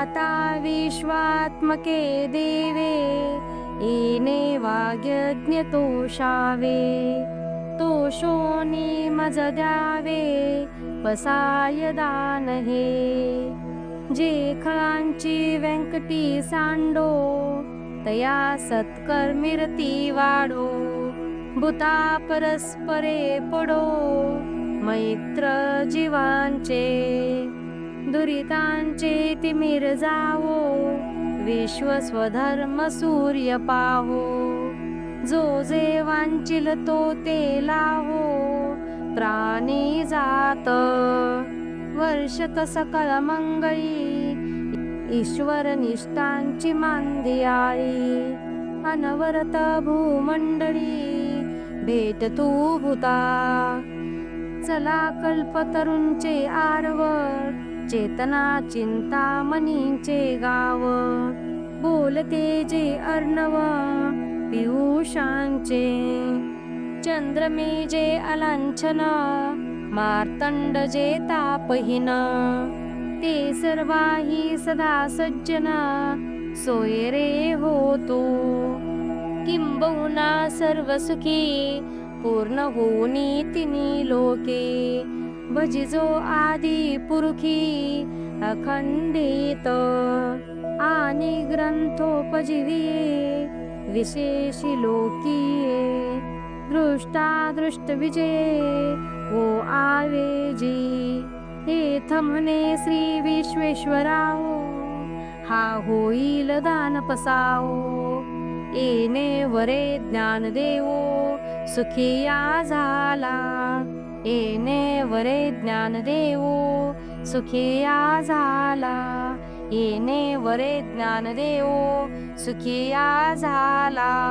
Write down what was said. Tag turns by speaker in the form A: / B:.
A: आता विश्वात्मके देवे, येणे वाग्यज्ञ तोषावे. तोषोनी मज द्यावे, पसाय दान हे. जे खळांची व्यंकटी सांडो, तया सत्कर्मिरती वाढो. भूता परस्परे पडो, मैत्र जीवांचे. दुरितांचे तिमिर जावो, विश्व स्वधर्म सूर्य पाहो. जो जे वांचिल तो ते लावो, प्राणी जात वर्षत सकळ मंगळी. ईश्वर निष्ठांची मांदियाळी, अनवरत भूमंडळी भेट तू भूता. चला कल्पतरूंचे आरवर, चेतना चिंतामणींचे गाव. बोलते जे अर्णव पियुषांचे, चंद्रमे जे अलांछन, मार्तंड जे तापहीन. ते सर्वाही सदा सज्जन, सोय रे होतो. किंबहुना सर्व सुखी, पूर्ण होनी तिनी लोके. भजिजो आदि पुरुखी, अखंडित. आणि ग्रंथोपजीविये, विशेषी लोकीये. दृष्टादृष्ट विजये, ओ आवेजी. हेथ म्हणे श्री विश्वेश्वराओ, हा होईल दान पसाओ. येणे वरे ज्ञान देवो, सुखिया झाला. येणे वरे ज्ञान देवो, सुखिया झाला. येणे वरे ज्ञान देवो, सुखिया झाला.